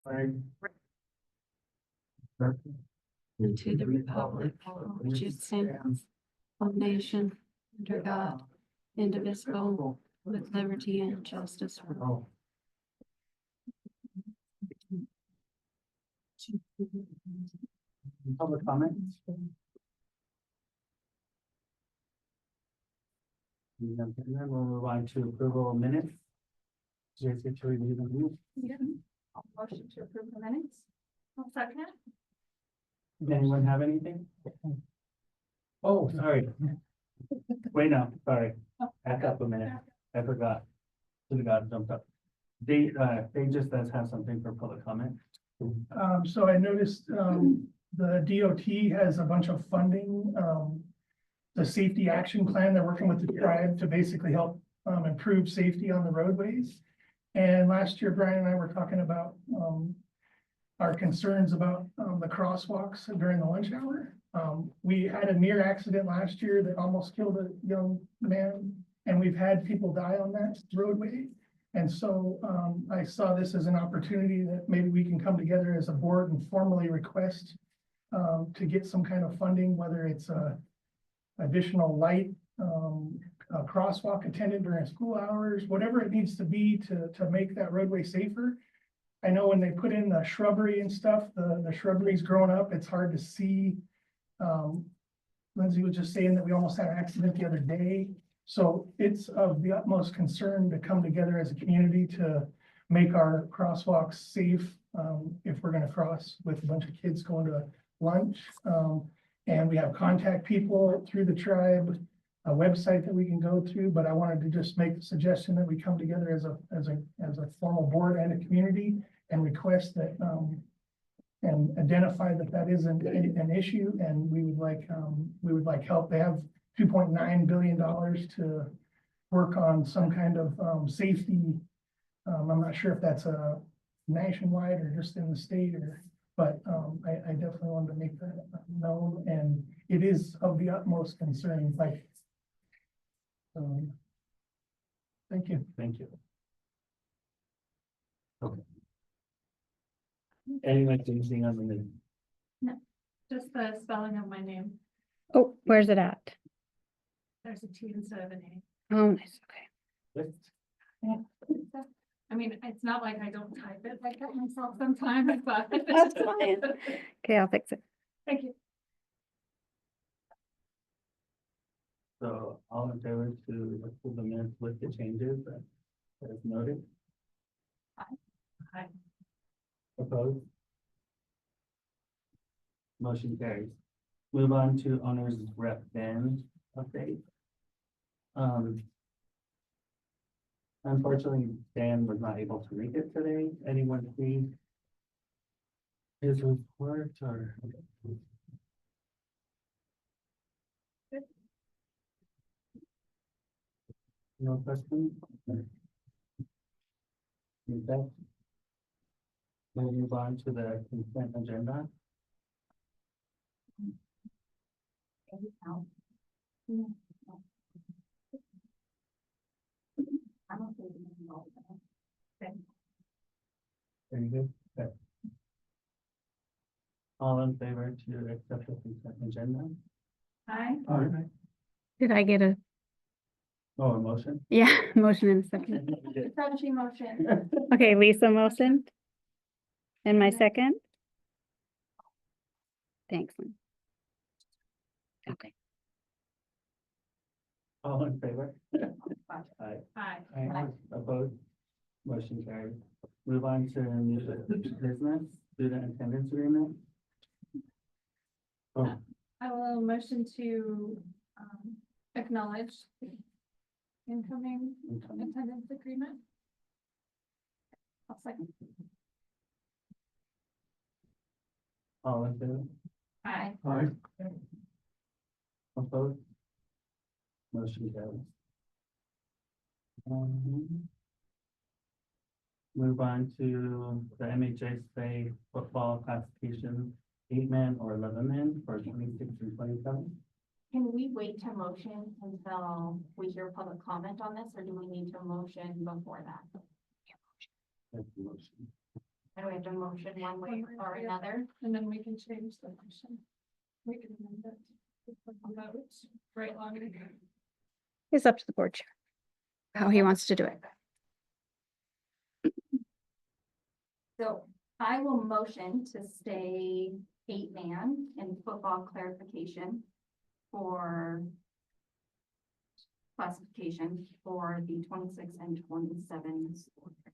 and to the republic for which it stands, one nation, under God, indivisible, with liberty and justice for all. Public comments? And then we'll move on to approval of minutes. Just to review the minutes. Yeah. I'll motion to approve the minutes. I'll second it. Does anyone have anything? Oh, sorry. Wait, no, sorry. Back up a minute. I forgot. Should have got jumped up. They just does have something for public comment. So I noticed, the DOT has a bunch of funding, the safety action plan, they're working with the tribe to basically help, improve safety on the roadways. And last year, Brian and I were talking about, our concerns about, the crosswalks during the lunch hour. We had a near accident last year that almost killed a young man, and we've had people die on that roadway. And so, I saw this as an opportunity that maybe we can come together as a board and formally request to get some kind of funding, whether it's a additional light, a crosswalk attendant during school hours, whatever it needs to be to make that roadway safer. I know when they put in the shrubbery and stuff, the shrubbery's growing up, it's hard to see. Lindsay was just saying that we almost had an accident the other day. So it's of the utmost concern to come together as a community to make our crosswalks safe, if we're gonna cross with a bunch of kids going to lunch. And we have contact people through the tribe, a website that we can go through, but I wanted to just make the suggestion that we come together as a formal board and a community and request that, and identify that is an issue, and we would like help. They have $2.9 billion to work on some kind of safety. I'm not sure if that's a nationwide or just in the state, but I definitely wanted to make that known, and it is of the utmost concern. Like, thank you. Thank you. Okay. Anyone anything on the minute? Just the spelling of my name. Oh, where's it at? There's a T instead of an Oh, nice, okay. A. I mean, it's not like I don't type it like that myself sometimes, but. That's fine. Okay, I'll fix it. Thank you. So all in favor to approve the minutes with the changes as noted? Aye. Opposed? Motion carries. Move on to owners rep Dan update. Unfortunately, Dan was not able to make it today. Anyone see his report or? No questions? Okay. We'll move on to the consent agenda. Very good. Okay. All in favor to accept the consent agenda? Aye. Did I get a, Oh, a motion? yeah, motion in a second? Crouchy motion. Okay, Lisa motioned. And my second? Thanks, Lynn. Okay. All in favor? Aye. Aye. Opposed? Motion carried. Move on to new business, student attendance agreement. Oh, I will motion to acknowledge the incoming incoming. attendance agreement. I'll second. All in favor? Aye. Opposed? Motion carries. Move on to the MHSA football classification, 8-man or 11-man for 26 and 27. Can we wait to motion until we hear public comment on this, or do we need to motion before that? That's the motion. And we have to motion one way or another. And then we can change the motion. We can amend it. Vote, right, longer. It's up to the board chair. How he wants to do it. So I will motion to stay 8-man in football clarification for classification for the 26 and 27 school year.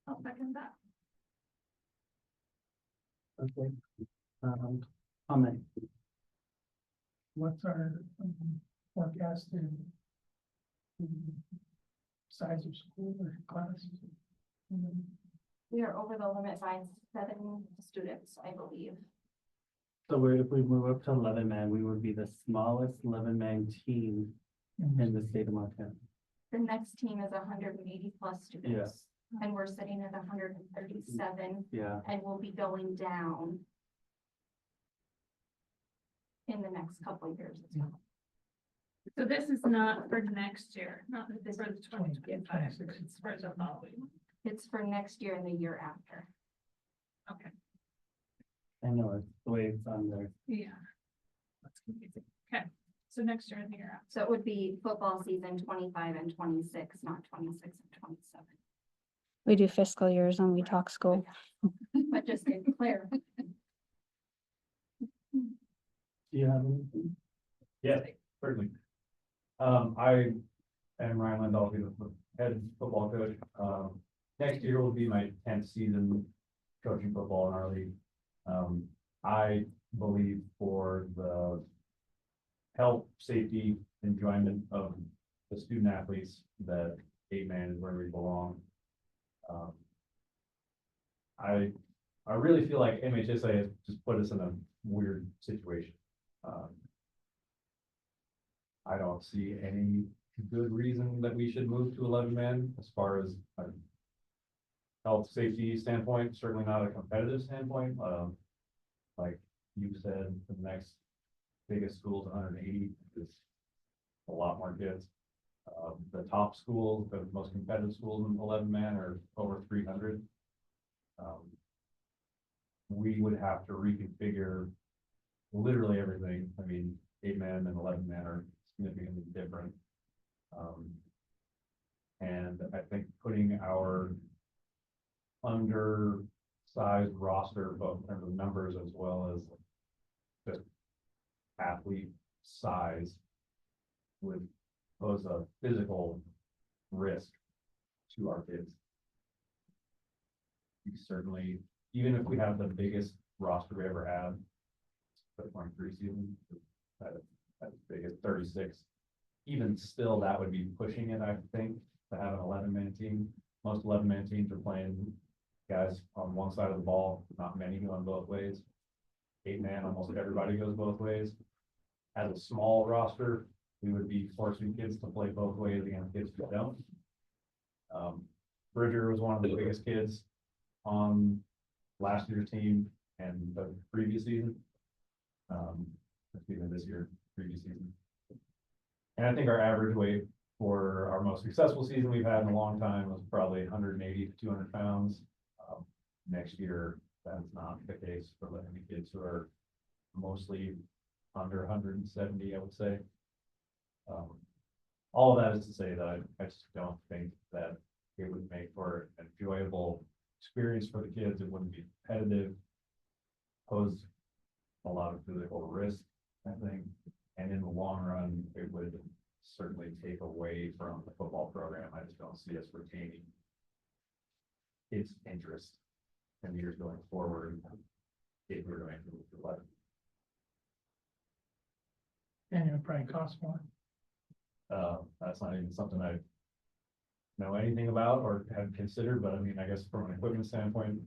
I'll second that. Okay. Comment. What's our forecasted size of school or class? We are over the limit by 7 students, I believe. So if we move up to 11-man, we would be the smallest 11-man team in the state of Montana. The next team is 180 plus students. And we're sitting at 137 Yeah, and we'll be going down in the next couple of years as well. So this is not for next year, not for the 2025, 26. it's for the following. It's for next year and the year after. Okay, I know it's the way it's on there. yeah. That's confusing. Okay, so next year and the year after. So it would be football season 25 and 26, not 26 and 27. We do fiscal years and we talk school. But just to clear. Do you have anything? Yeah, certainly. I am Ryan Landolfi, the head football coach. Next year will be my 10th season coaching football in our league. I believe for the health, safety, enjoyment of the student athletes that 8-man is where we belong. I really feel like MHSA has just put us in a weird situation. I don't see any good reason that we should move to 11-man as far as a health, safety standpoint, certainly not a competitive standpoint. Like you said, the next biggest school is 180, is a lot more kids. The top schools, the most competitive schools in 11-man are over 300. We would have to reconfigure literally everything. I mean, 8-man and 11-man are significantly different. And I think putting our undersized roster, both in terms of numbers as well as just athlete size, would pose a physical risk to our kids. We certainly, even if we have the biggest roster we ever had, the 23 season, as big as 36, even still, that would be pushing it, I think, to have an 11-man team. Most 11-man teams are playing guys on one side of the ball, not many going both ways. 8-man, almost everybody goes both ways. As a small roster, we would be forcing kids to play both ways against kids who don't. Bridger was one of the biggest kids on last year's team and the previous season. Even this year, previous season. And I think our average weight for our most successful season we've had in a long time was probably 180 to 200 pounds. Next year, that's not the case for the kids who are mostly under 170, I would say. All of that is to say that I just don't think that it would make for an enjoyable experience for the kids. It wouldn't be competitive, pose a lot of physical risk, I think. And in the long run, it would certainly take away from the football program. I just don't see us retaining its interest in the years going forward if we're going to move to 11. And it would probably cost more. That's not even something I know anything about or have considered, but I mean, I guess from an equipment standpoint,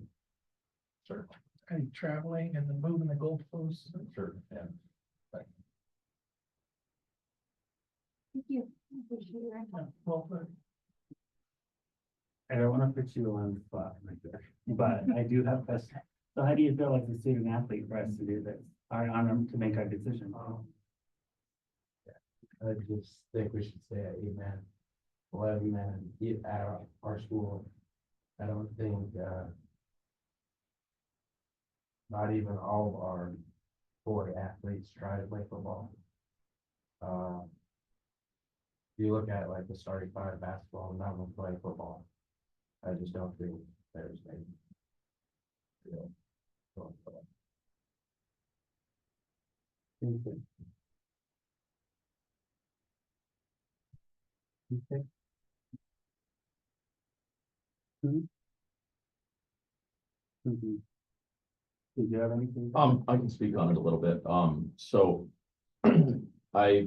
sure, I think traveling and then moving the goalposts. sure, yeah. Thank you. Appreciate your input. Well, I don't want to put you on the spot right there, but I do have questions. So how do you feel as a student athlete for us to do this, to make our decision? I just think we should stay at 8-man. 11 men at our school. I don't think, not even all of our boy athletes try to play football. If you look at like the starting five basketball, none of them play football. I just don't think there's any. real football. Okay. Okay. Did you have anything? I can speak on it a little bit. So I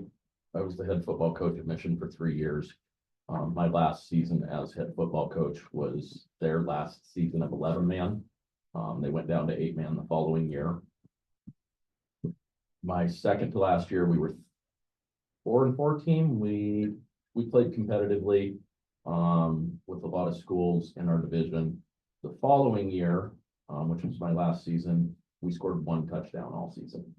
was the head football coach at Mission for 3 years. My last season as head football coach was their last season of 11-man. They went down to 8-man the following year. My second to last year, we were 4-4 team. We played competitively with a lot of schools in our division. The following year, which was my last season, we scored 1 touchdown all season.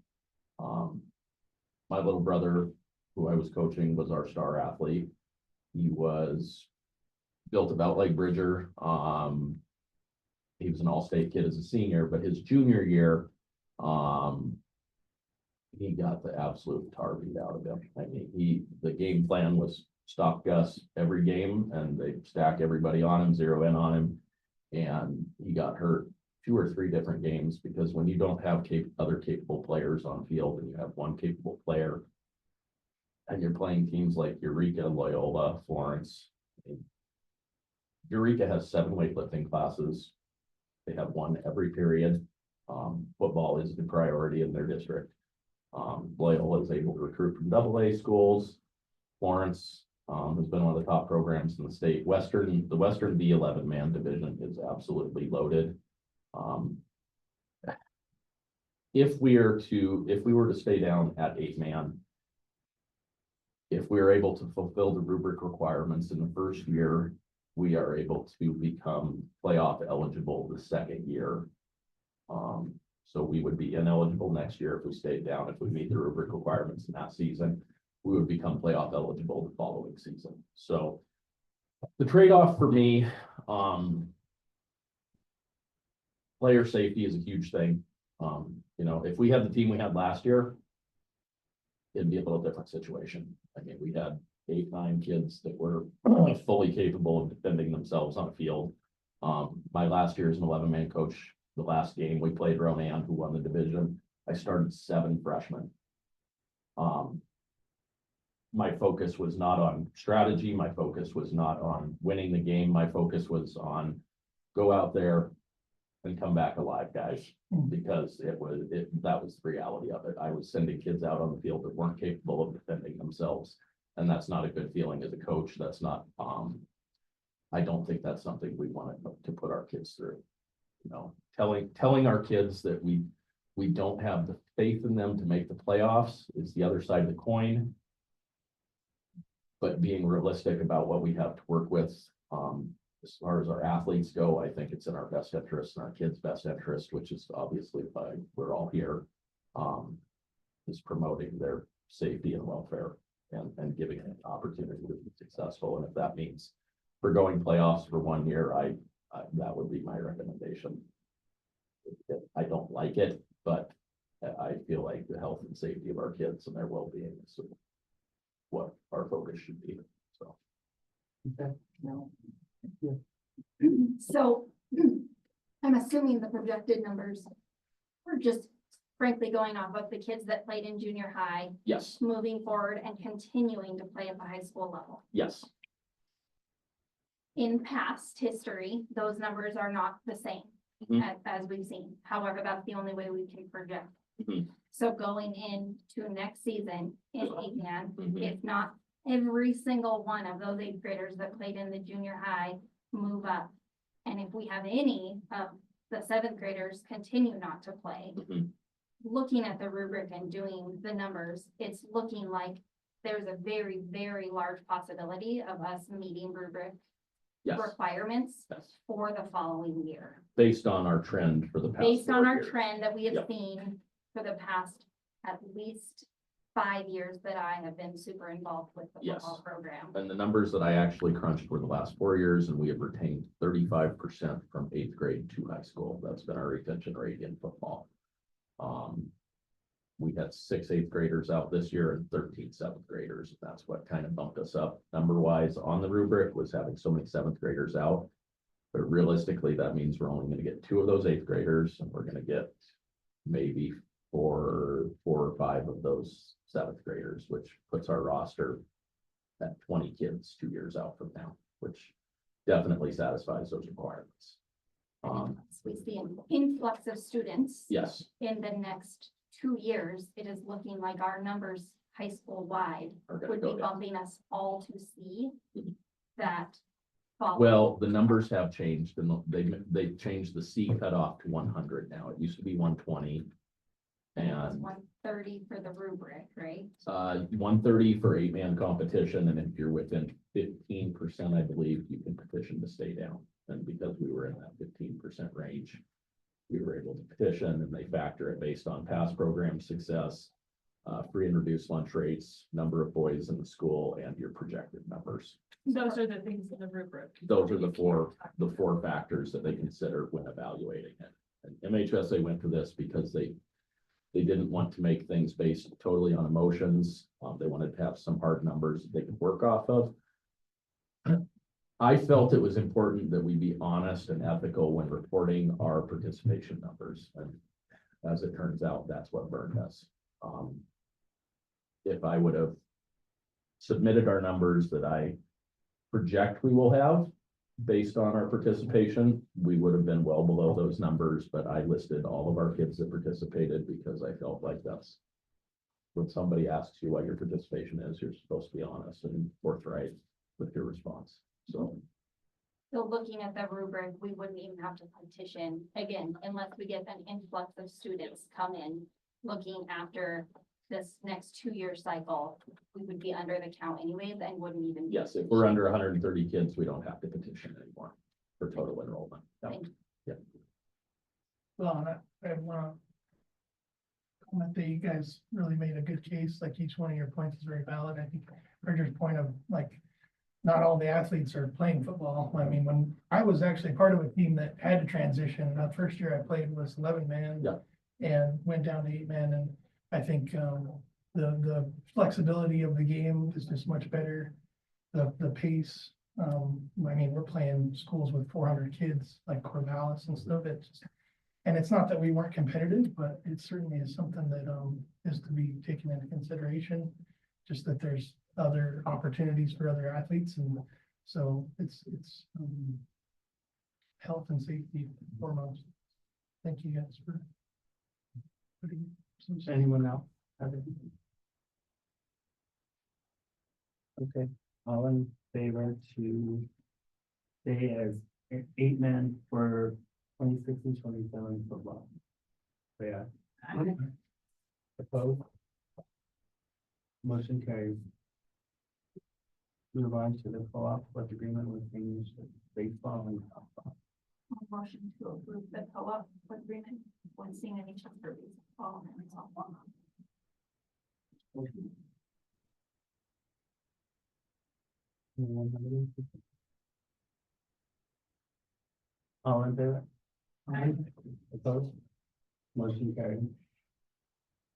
My little brother, who I was coaching, was our star athlete. He was built about like Bridger. He was an all-state kid as a senior, but his junior year, he got the absolute tar beat out of him. I mean, the game plan was stop Gus every game, and they stack everybody on him, zero in on him, and he got hurt 2 or 3 different games because when you don't have other capable players on field and you have one capable player, and you're playing teams like Eureka, Loyola, Florence. Eureka has 7 weightlifting classes. They have 1 every period. Football is the priority in their district. Loyola is able to recruit from AA schools. Florence has been one of the top programs in the state. The Western D11-man division is absolutely loaded. If we were to stay down at 8-man, if we are able to fulfill the rubric requirements in the first year, we are able to become playoff eligible the second year. So we would be ineligible next year if we stayed down. If we meet the rubric requirements in that season, we would become playoff eligible the following season. So the trade-off for me, player safety is a huge thing. If we had the team we had last year, it'd be a little different situation. I mean, we had 8, 9 kids that were fully capable of defending themselves on a field. My last year as an 11-man coach, the last game we played Ronan, who won the division, I started 7 freshmen. My focus was not on strategy. My focus was not on winning the game. My focus was on go out there and come back alive, guys, because that was the reality of it. I was sending kids out on the field that weren't capable of defending themselves. And that's not a good feeling as a coach. That's not, I don't think that's something we want to put our kids through. Telling our kids that we don't have the faith in them to make the playoffs is the other side of the coin. But being realistic about what we have to work with, as far as our athletes go, I think it's in our best interest and our kids' best interest, which is obviously why we're all here, is promoting their safety and welfare and giving an opportunity to be successful. And if that means forgoing playoffs for 1 year, that would be my recommendation. I don't like it, but I feel like the health and safety of our kids and their well-being is what our focus should be. So. Okay. No. So I'm assuming the projected numbers are just frankly going off of the kids that played in junior high, Yes, moving forward and continuing to play at the high school level. yes, In past history, those numbers are not the same Mhm. as we've seen. However, that's the only way we can project. Mhm. So going into next season in 8-man, Mhm. if not every single one of those 8th graders that played in the junior high move up. And if we have any of the 7th graders continue not to play, Mhm. looking at the rubric and doing the numbers, it's looking like there's a very, very large possibility of us meeting rubric yes, requirements yes. for the following year. Based on our trend for the past Based on 4 our years. trend that we have Yep. seen for the past at least 5 years that I have been super involved with the Yes. football program. And the numbers that I actually crunched were the last 4 years, and we have retained 35% from 8th grade to high school. That's been our retention rate in football. We had 6 8th graders out this year and 13 7th graders. That's what kind of bumped us up number wise on the rubric, was having so many 7th graders out. But realistically, that means we're only gonna get 2 of those 8th graders, and we're gonna get maybe four or 5 of those 7th graders, which puts our roster at 20 kids 2 years out from now, which definitely satisfies those requirements. We see an influx of students. Yes, In the next 2 years, it is looking like our numbers high school wide are gonna would go be down. bumping us all to C. Mhm. That. fall. Well, the numbers have changed, and they changed the C cutoff to 100 now. It used to be 120. And it was And 130 for the rubric, right? 130 for 8-man competition, and if you're within 15%, I believe, you can petition to stay down. And because we were in that 15% range, we were able to petition, and they factor it based on past program success, free and reduced lunch rates, number of boys in the school, and your projected numbers. Those are the things in the rubric. Those are the four factors that they consider when evaluating it. And MHSA went to this because they didn't want to make things based totally on emotions. They wanted to have some hard numbers that they could work off of. I felt it was important that we be honest and ethical when reporting our participation numbers. And as it turns out, that's what burned us. If I would have submitted our numbers that I project we will have based on our participation, we would have been well below those numbers, but I listed all of our kids that participated because I felt like that's when somebody asks you what your participation is, you're supposed to be honest and forthright with your response. So So looking at the rubric, we wouldn't even have to petition again, unless we get an influx of students come in. Looking after this next 2-year cycle, we would be under the count anyways and wouldn't even. yes, if we're under 130 kids, we don't have to petition anymore for total enrollment. No. Thank you. Well, and I want to comment that you guys really made a good case, like each one of your points is very valid. I think Bridger's point of like, not all the athletes are playing football. I mean, when I was actually part of a team that had to transition, the first year I played was 11-man. Yeah. And went down to 8-man, and I think the flexibility of the game is just much better. The pace, I mean, we're playing schools with 400 kids like Corvallis and stuff. And it's not that we weren't competitive, but it certainly is something that is to be taken into consideration. Just that there's other opportunities for other athletes, and so it's health and safety foremost. Thank you guys for putting some. Anyone else have anything? Okay, all in favor to stay as 8-man for 26 and 27 football? Say aye. Opposed? Motion carries. Move on to the co-op with agreement with English baseball and softball. Motion to approve the co-op agreement when seeing any Chester baseball and softball. Anyone have anything? All in favor? Aye. Opposed? Motion carried.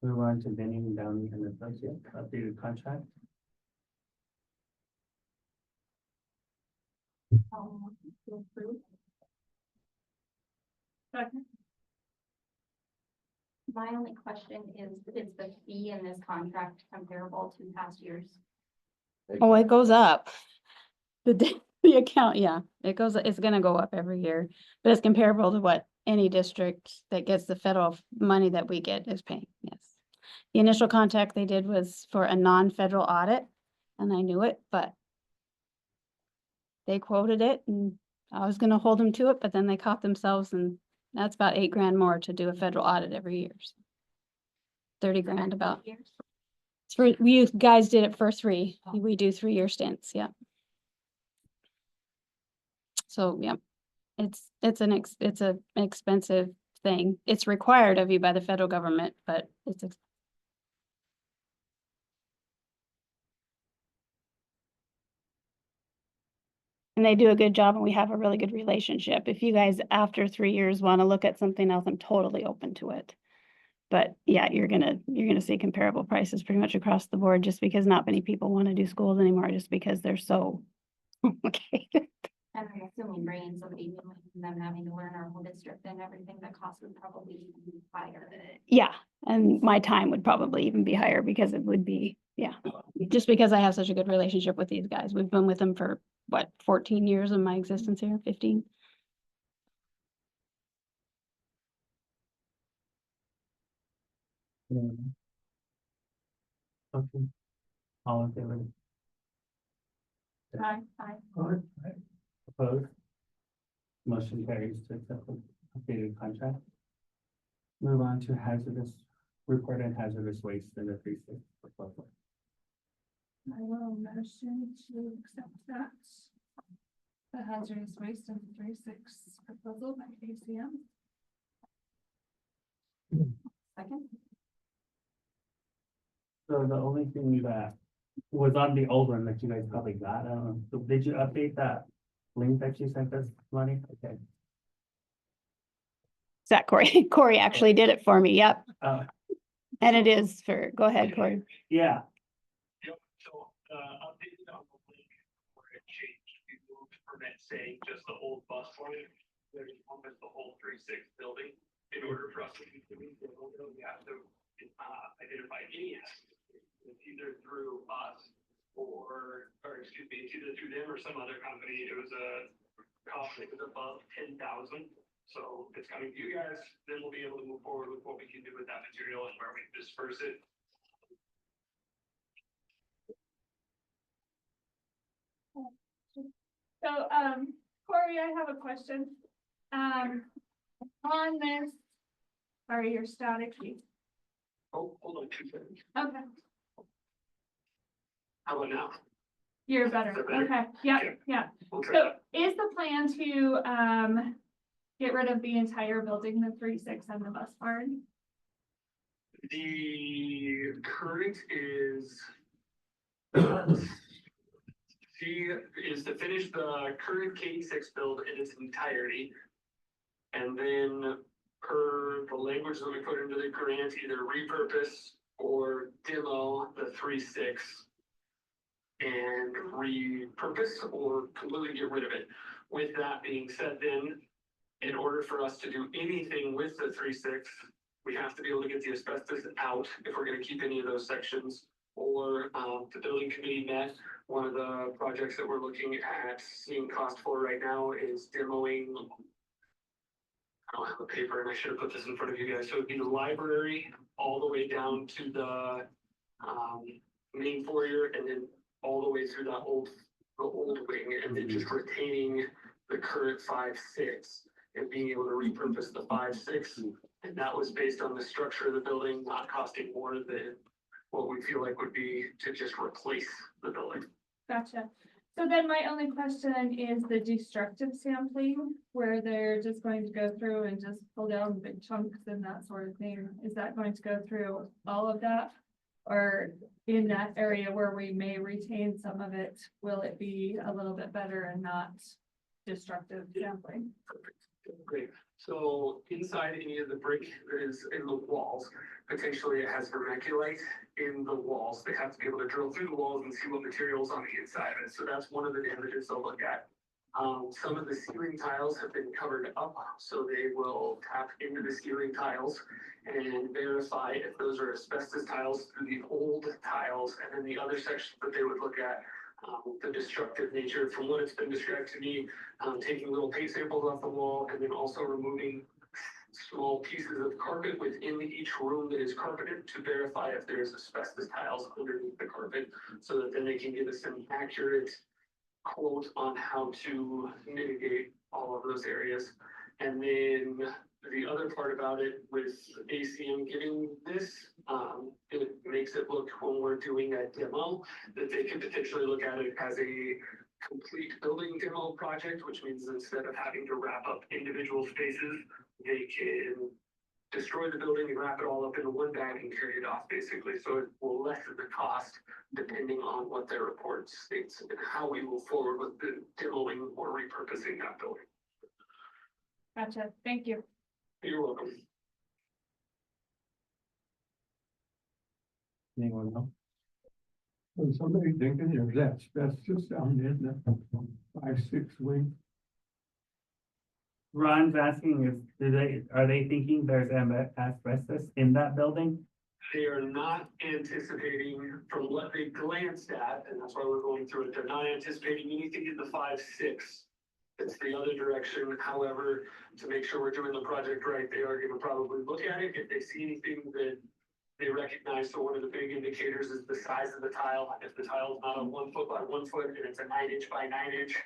Move on to Benning Downey and Associates, updated contract. To approve. Second. My only question is the fee in this contract comparable to past years? Oh, it goes up. The account, yeah, it's gonna go up every year, but it's comparable to what any district that gets the federal money that we get is paying, yes. The initial contact they did was for a non-federal audit, and I knew it, but they quoted it, and I was gonna hold them to it, but then they caught themselves, and that's about $8,000 more to do a federal audit every year. So 30 grand about. Years? It's for, you guys did it for 3. We do 3-year stints, yeah. So, yeah, it's an expensive thing. It's required of you by the federal government, but it's they do a good job and we have a really good relationship. If you guys, after 3 years, want to look at something else, I'm totally open to it. But yeah, you're gonna see comparable prices pretty much across the board, just because not many people want to do schools anymore, just because they're so okay. And I'm assuming bringing somebody new and them having to learn our whole district and everything, the cost would probably be higher. Yeah, and my time would probably even be higher because it would be, yeah, just because I have such a good relationship with these guys. We've been with them for what, 14 years of my existence here, 15? Okay. All in favor? Aye. Opposed? Motion carries to accept the updated contract. Move on to hazardous, report and hazardous waste in the precinct proposal. I will motion to accept that. The hazardous waste and 3-6 proposal by ACM. Second, So the only thing that was on the old one that you guys probably got, I don't know, so did you update that link that you sent us, Lonnie? Okay. Is that Corey? Corey actually did it for me, yep. And it is for, go ahead, Corey. Yeah, Yep, so, updated on the link where it changed, we moved from it saying just the old bus line, there's almost the whole 3-6 building. In order for us to continue, we have to, identify any hazard. It's either through us or excuse me, it's either through them or some other company. It was a cost that was above 10,000. So it's coming to you guys, then we'll be able to move forward with what we can do with that material and where we disperse it. So, Corey, I have a question. On this, sorry, you're static. Oh, hold on 2 seconds. Okay, How about now? you're better. Is that better? Okay, yeah, Okay. yeah. We'll try So that. is the plan to, get rid of the entire building, the 3-6 and the bus barn? The current is. She is to finish the current K6 build in its entirety. And then per the language that we put into the grant, either repurpose or demo the 3-6. And repurpose or completely get rid of it. With that being said, then, in order for us to do anything with the 3-6, we have to be able to get the asbestos out if we're gonna keep any of those sections. Or, the building committee met, one of the projects that we're looking at seeing cost for right now is demoing. I don't have a paper and I should have put this in front of you guys. So it'd be the library all the way down to the, main foyer and then all the way through the old wing and then just retaining the current 5-6 and being able to repurpose the 5-6. And that was based on the structure of the building not costing more than what we feel like would be to just replace the building. Gotcha. So then my only question is the destructive sampling, where they're just going to go through and just pull down big chunks and that sort of thing. Is that going to go through all of that? Or in that area where we may retain some of it, will it be a little bit better and not destructive sampling? Perfect. Great. So inside any of the brick that is in the walls, potentially it has vermiculite in the walls. They have to be able to drill through the walls and see what materials on the inside of it. So that's one of the damages they'll look at. Some of the ceiling tiles have been covered up, so they will tap into the ceiling tiles and verify if those are asbestos tiles through the old tiles. And then the other section that they would look at, the destructive nature. From what it's been described to me, taking little paint samples off the wall and then also removing small pieces of carpet within each room that is carpeted to verify if there's asbestos tiles underneath the carpet, so that then they can give us an accurate quote on how to mitigate all of those areas. And then the other part about it with ACM getting this, it makes it look when we're doing a demo, that they could potentially look at it as a complete building demo project, which means instead of having to wrap up individual spaces, they can destroy the building and wrap it all up into one bag and carry it off, basically. So it will lessen the cost depending on what their report states and how we move forward with the demoing or repurposing that building. Gotcha, thank you. You're welcome. Anyone else? Was somebody thinking there's asbestos down in the 5-6 wing? Ron's asking if, are they thinking there's asbestos in that building? They are not anticipating from what they glanced at, and that's why we're going through it, they're not anticipating anything in the 5-6. It's the other direction. However, to make sure we're doing the project right, they are gonna probably look at it. If they see anything that they recognize, so one of the big indicators is the size of the tile. If the tile is not a 1 foot by 1 foot and it's a 9-inch by 9-inch,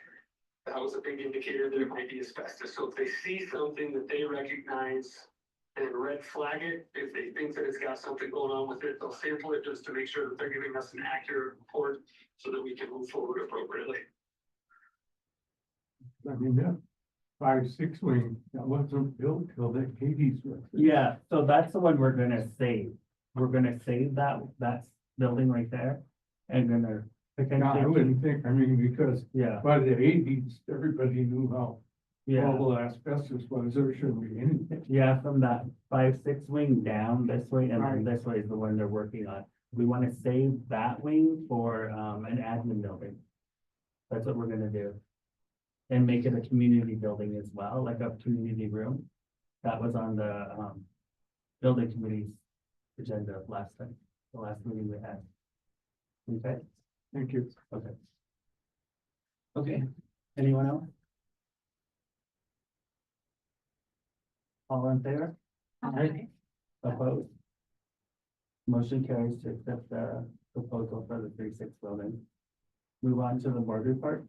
that was a big indicator that it might be asbestos. So if they see something that they recognize and red flag it, if they think that it's got something going on with it, they'll sample it just to make sure that they're giving us an accurate report so that we can move forward appropriately. I mean, that 5-6 wing, that wasn't built till the 80s. Yeah, so that's the one we're gonna save. We're gonna save that building right there and gonna I potentially, wouldn't think, I mean, because yeah, by the 80s, everybody knew how yeah. horrible asbestos was, there shouldn't be anything. Yeah, from that 5-6 wing down this way, and then Right. this way is the one they're working on. We wanna save that wing for an admin building. That's what we're gonna do. And make it a community building as well, like a community room. That was on the building committee's agenda last time, the last meeting we had. Okay, Thank you. okay. Okay, anyone else? All in favor? Aye. Opposed? Motion carries to accept the proposal for the 3-6 building. Move on to the board reports.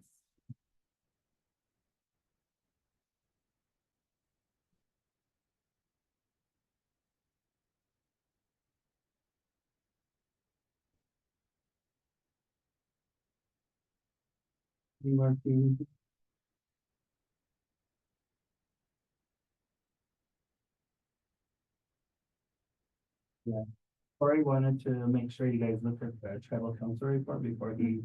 Any more things? Yeah, Corey wanted to make sure you guys look at the tribal council report before he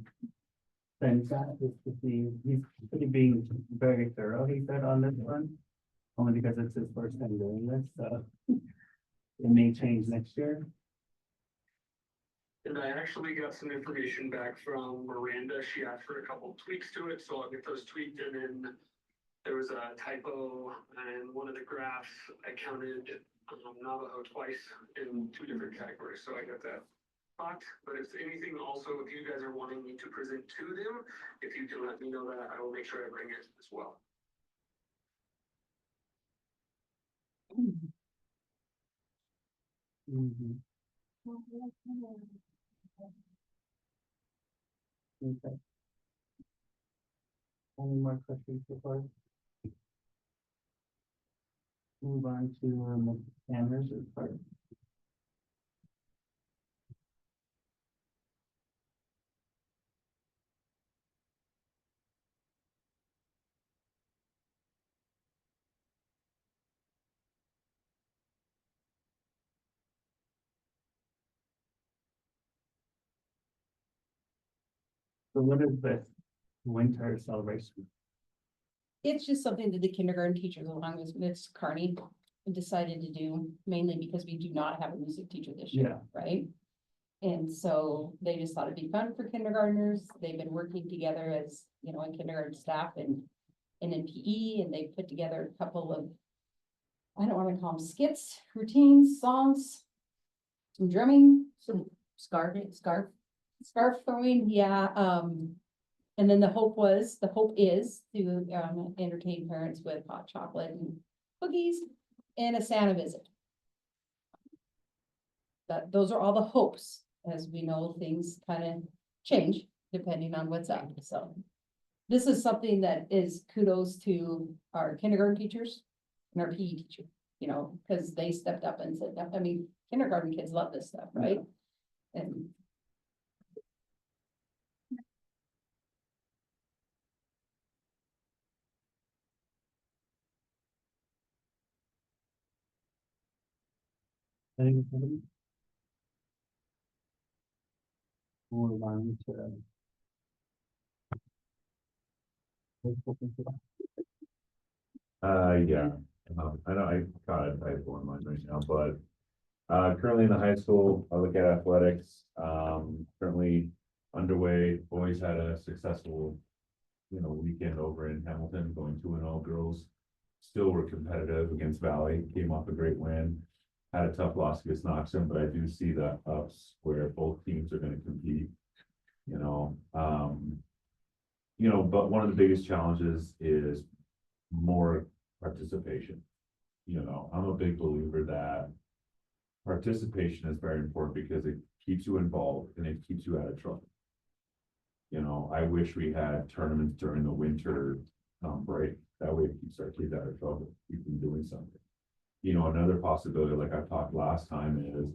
sends that, just to see, he's being very thorough, he said, on this one. Only because it's his first time doing this, so it may change next year. And I actually got some information back from Miranda. She asked for a couple tweaks to it, so I'll get those tweaked. And then there was a typo and one of the graphs, I counted Navajo twice in 2 different categories, so I got that spot. But if anything, also, if you guys are wanting me to present to them, if you can let me know that, I will make sure I bring it as well. Mhm. Okay. Any more questions before? Move on to Amber's report. So what is this winter celebration? It's just something that the kindergarten teachers along with Miss Carney decided to do, mainly because we do not have a music teacher this year, right? And so they just thought it'd be fun for kindergartners. They've been working together as, you know, in kindergarten staff and in PE, and they put together a couple of, I don't want to call them skits, routines, songs, some drumming, some scarf throwing, yeah, and then the hope is to entertain parents with hot chocolate and cookies and a Santa visit. Those are all the hopes, as we know, things kind of change depending on what's up, so. This is something that is kudos to our kindergarten teachers and our PE teacher, you know, because they stepped up and said, I mean, kindergarten kids love this stuff, right? And Anybody? Move on to. Yeah, I know, I have one line right now, but, currently in the high school, I look at athletics, currently underway, boys had a successful, weekend over in Hamilton, going 2-0, girls still were competitive against Valley, came off a great win, had a tough loss against Knoxon, but I do see the ups where both teams are gonna compete, you know, but one of the biggest challenges is more participation. I'm a big believer that participation is very important because it keeps you involved and it keeps you out of trouble. I wish we had tournaments during the winter break. That way it keeps our kids out of trouble, keep them doing something. Another possibility, like I talked last time, is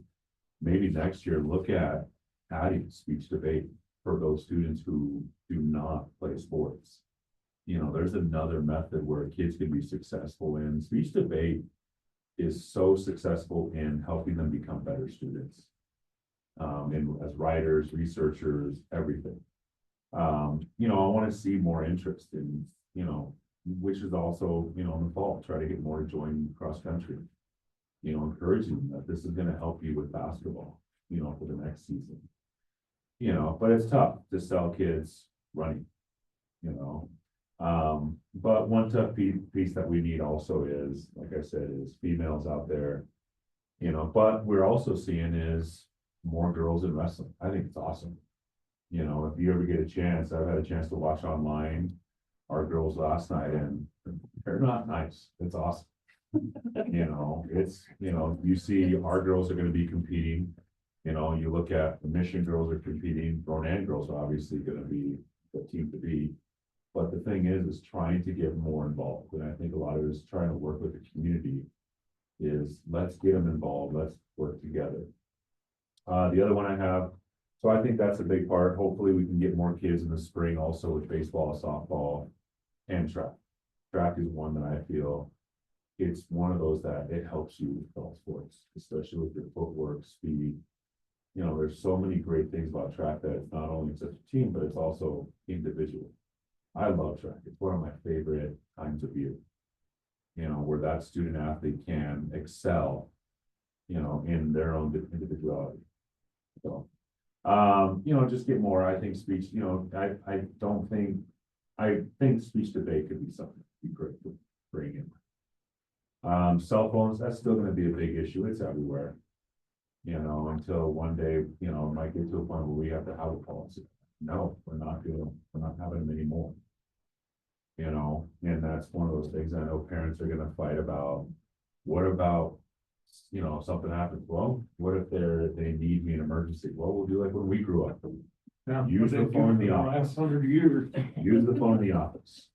maybe next year, look at adding speech debate for those students who do not play sports. There's another method where kids can be successful in speech debate is so successful in helping them become better students. And as writers, researchers, everything. I want to see more interest in, which is also, in the fall, try to get more to join cross country. Encouraging them that this is going to help you with basketball, for the next season. But it's tough to sell kids running, but one tough piece that we need also is, like I said, is females out there. But we're also seeing is more girls in wrestling. I think it's awesome. If you ever get a chance, I've had a chance to watch online our girls last night, and they're not nice. It's awesome. You see our girls are gonna be competing. You look at the Mission girls are competing, Ronan girls are obviously gonna be the team to beat. But the thing is trying to get more involved, and I think a lot of it is trying to work with the community. Is let's get them involved, let's work together. The other one I have, so I think that's a big part. Hopefully we can get more kids in the spring also with baseball, softball, and track. Track is one that I feel it's one of those that it helps you with all sports, especially with your footwork, speed. There's so many great things about track that it's not only such a team, but it's also individual. I love track. It's one of my favorite times of year. Where that student athlete can excel, in their own individuality. So, just get more, I think speech, I think speech debate could be something to be great to bring in. Cell phones, that's still gonna be a big issue. It's everywhere. Until one day, it might get to a point where we have to have a policy. No, we're not having them anymore. And that's one of those things I know parents are gonna fight about. What about, something happens? Well, what if they need me in emergency? Well, we'll do like when we grew up. Use the phone in the office. 100 years. Use the phone in the office.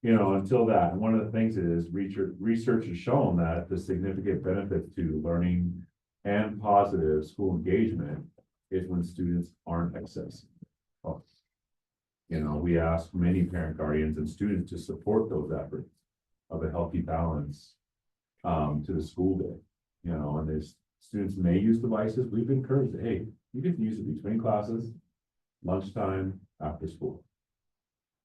Until that, and one of the things is research has shown that the significant benefits to learning and positive school engagement is when students aren't accessing. We ask many parent guardians and students to support those efforts of a healthy balance to the school day. And there's students may use devices. We've encouraged, hey, you can use it between classes, lunchtime, after school.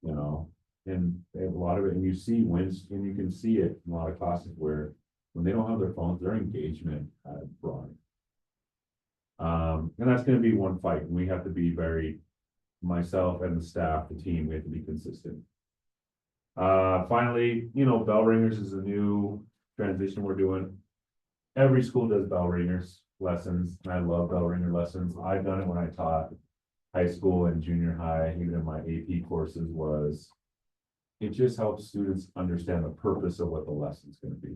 And they have a lot of it, and you see and you can see it in a lot of classes where when they don't have their phones, their engagement has broadened. And that's going to be one fight, and we have to be myself and the staff, the team, we have to be consistent. Finally, bell ringers is a new transition we're doing. Every school does bell ringers lessons, and I love bell ringer lessons. I've done it when I taught high school and junior high, even in my AP courses. It just helps students understand the purpose of what the lesson's going to be.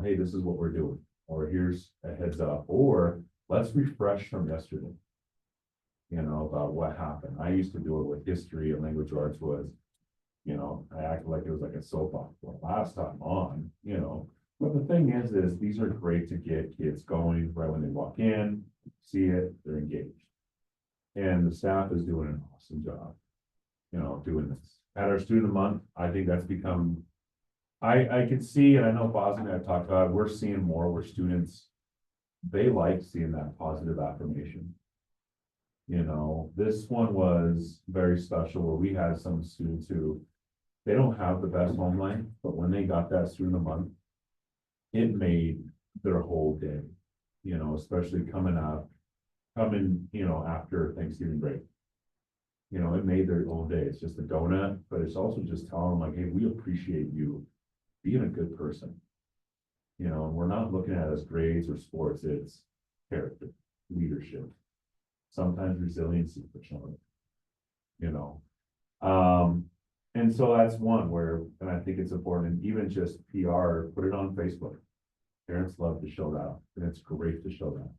Hey, this is what we're doing, or here's a heads up, or let's refresh from yesterday. About what happened. I used to do it with history and language arts I acted like it was like a soap opera last time on, but the thing is these are great to get kids going right when they walk in, see it, they're engaged. And the staff is doing an awesome job, doing this. At our student month, I think that's become, I can see, and I know Boston and I've talked about, we're seeing more where students they like seeing that positive affirmation. You know, this one was very special where we had some students who, they don't have the best home life, but when they got that student a month, it made their whole day, you know, especially coming, you know, after Thanksgiving break. You know, it made their whole day. It's just a donut, but it's also just telling them like, hey, we appreciate you being a good person. You know, and we're not looking at it as grades or sports, it's character, leadership, sometimes resiliency for children. You know, and so that's one where, and I think it's important, even just PR, put it on Facebook. Parents love to show that, and it's great to show that.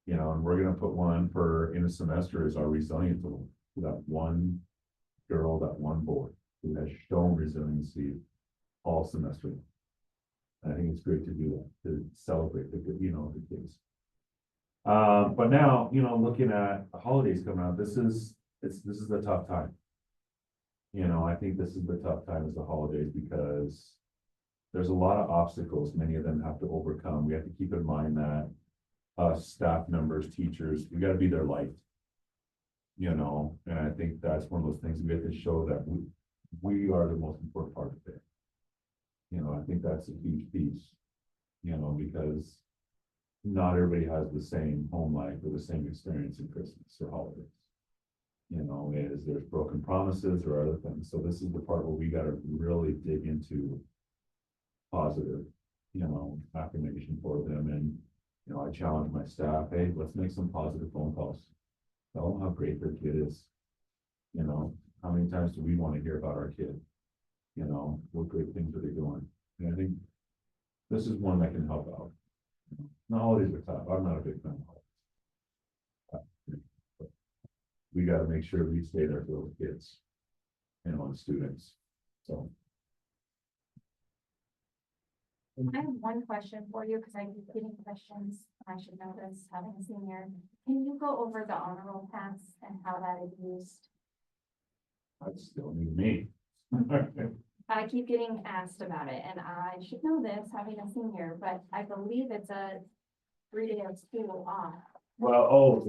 You know, and we're gonna put one for in a semester as our resilience tool. That one girl, that one boy who has shown resiliency all semester. And I think it's great to do that, to celebrate the good, you know, the kids. But now, you know, looking at the holidays coming out, this is the tough time. You know, I think this is the tough time is the holidays because there's a lot of obstacles, many of them have to overcome. We have to keep in mind that us staff members, teachers, we gotta be their light. You know, and I think that's one of those things we have to show that we are the most important part of it. You know, I think that's a huge piece, you know, because not everybody has the same home life or the same experience in Christmas or holidays. You know, there's broken promises or other things. So this is the part where we gotta really dig into positive, you know, affirmation for them. And, you know, I challenge my staff, hey, let's make some positive phone calls. Tell them how great their kid is. You know, how many times do we want to hear about our kid? You know, what great things are they doing? And I think this is one that can help out. The holidays are tough. I'm not a big fan of holidays. But we got to make sure we stay there for those kids, you know, and students. So. I have one question for you, because I keep getting questions, I should know this, having a senior. Can you go over the honor roll pass and how that is used? That's still new to me. I keep getting asked about it, and I should know this, having a senior, but I believe it's a 3-day of school off. Well,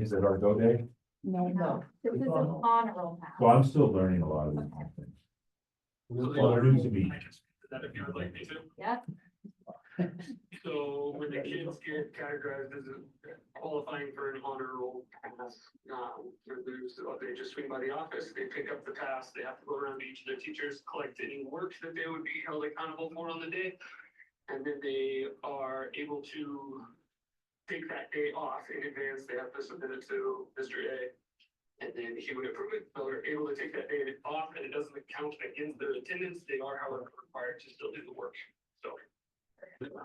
is it our go day? No. This is an honor roll pass. So I'm still learning a lot of these things. Well, they're new to me. That if you would like me to. Yep, So when the kids get categorized as qualifying for an honor roll pass, they just swing by the office, they pick up the pass, they have to go around to each of their teachers, collect any work that they would be held accountable for on the day. And then they are able to take that day off in advance. They have to submit it to Mr. A. And then he would approve it, but they're able to take that day off and it doesn't count against their attendance. They are, however, required to still do the work. So.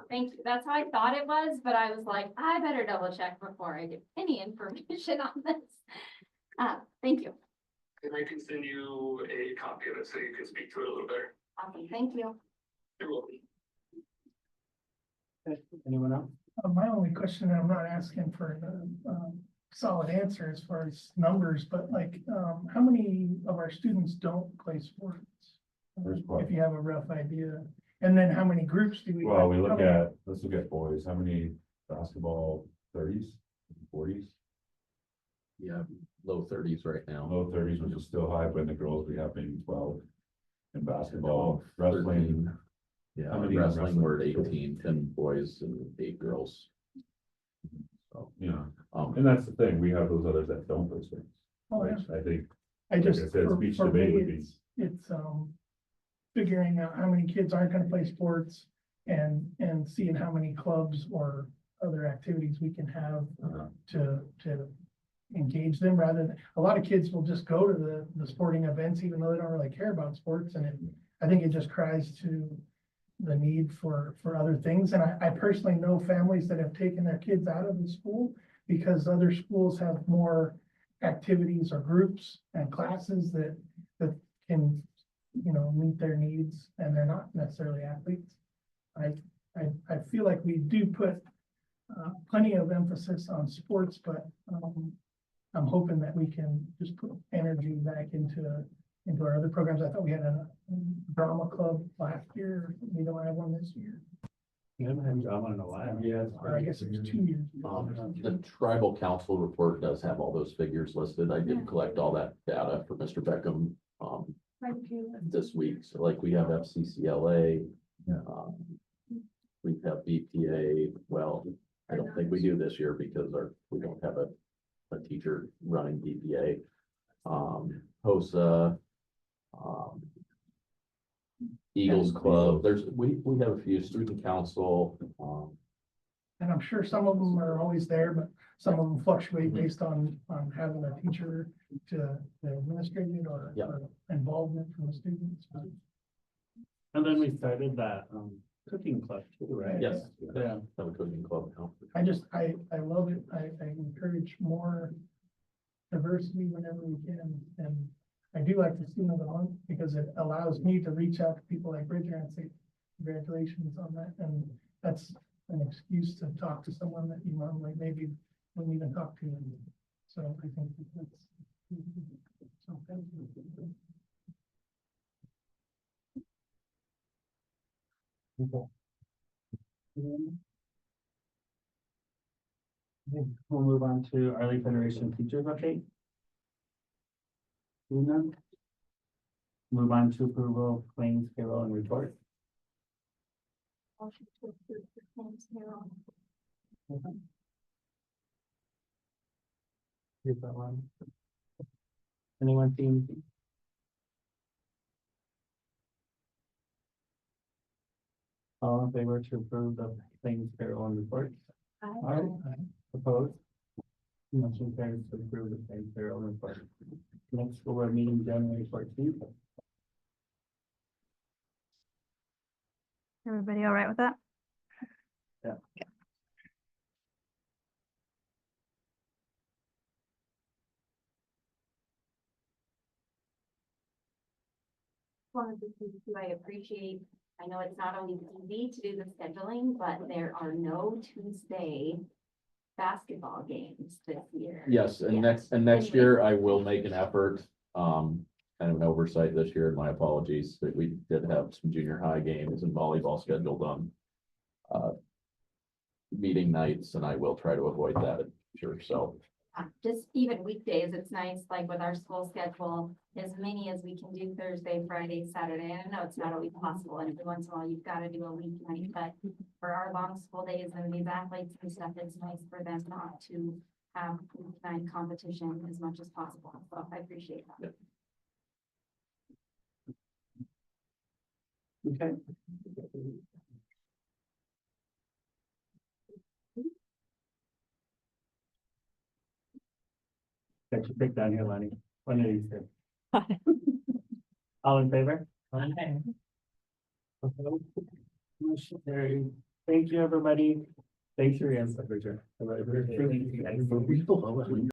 thank you. That's how I thought it was, but I was like, I better double check before I give any information on this. Thank you. And I can send you a copy of it so you can speak to it a little better. Awesome, thank you. You're welcome. Anyone else? My only question, and I'm not asking for a solid answer as far as numbers, but like, how many of our students don't play sports? There's quite- If you have a rough idea, and then how many groups do we? Well, we how look many- at, let's look at boys, how many basketball, 30s, 40s? Yeah, low 30s right now. Low 30s, which is still high, but in the girls, we have maybe 12. In basketball, wrestling, 13. Yeah, How many in wrestling, wrestling? we're at 18, 10 boys and 8 girls. So, you know, um, and that's the thing, we have those others that don't play sports, Oh, yeah. which I think, I like I just, said, for speech for debate me, would be. it's, figuring out how many kids aren't gonna play sports and seeing how many clubs or other activities we can have to engage them rather than, a lot of kids will just go to the sporting events even though they don't really care about sports, and I think it just cries to the need for other things. And I personally know families that have taken their kids out of the school because other schools have more activities or groups and classes that can, you know, meet their needs, and they're not necessarily athletes. I feel like we do put plenty of emphasis on sports, but I'm hoping that we can just put energy back into our other programs. I thought we had a drama club last year. We don't have one this year. You haven't had a job in a while. Yeah. Or I guess it was 2 years. The tribal council report does have all those figures listed. I Yeah. did collect all that data for Mr. Beckham, Thank you. this week. So like we have FCCLA. Yeah. We have BPA. Well, I don't think we do this year because we don't have a teacher running BPA. HOSA, Eagles Club. We have a few student council. And I'm sure some of them are always there, but some of them fluctuate based on having a teacher to administrate it or Yeah. or involvement from the students. And then we started that, cooking club too, right? Yes. Yeah. Have a cooking club now. I love it. I encourage more diversity whenever we can. And I do like the student of the month because it allows me to reach out to people like Bridger and say, congratulations on that. And that's an excuse to talk to someone that you normally maybe wouldn't even talk to. So I think that's. So thank you. We'll move on to Arlee Federation Teachers Update. Seeing none. Move on to approval of claims, payroll, and report. Motion to approve the claims payroll. Here's that one. Anyone see anything? All in favor to approve the claims, payroll, and report? Aye. Opposed? Motion carries to approve the claims, payroll, and report. Next school board meeting, January 14th. Everybody all right with that? Yeah. Wanted to say too, I appreciate, I know it's not always easy to do the scheduling, but there are no Tuesday basketball games this year. Yes, and Yeah. next year I will make an effort, kind of an oversight this year, my apologies, but we did have some junior high games and volleyball scheduled on meeting nights, and I will try to avoid that, sure, so. Just even weekdays, it's nice, like with our school schedule, as many as we can do Thursday, Friday, Saturday. And I know it's not always possible, and every once in a while you've got to do a weeknight, but for our long school days and these athletes and stuff, it's nice for them not to have weeknight competition as much as possible. So I appreciate that. Okay. Got your pick down here, Lenny. One of these two. All in favor? Aye. Opposed? Motion carried. Thank you, everybody. Thanks for your input, Richard. I really appreciate it.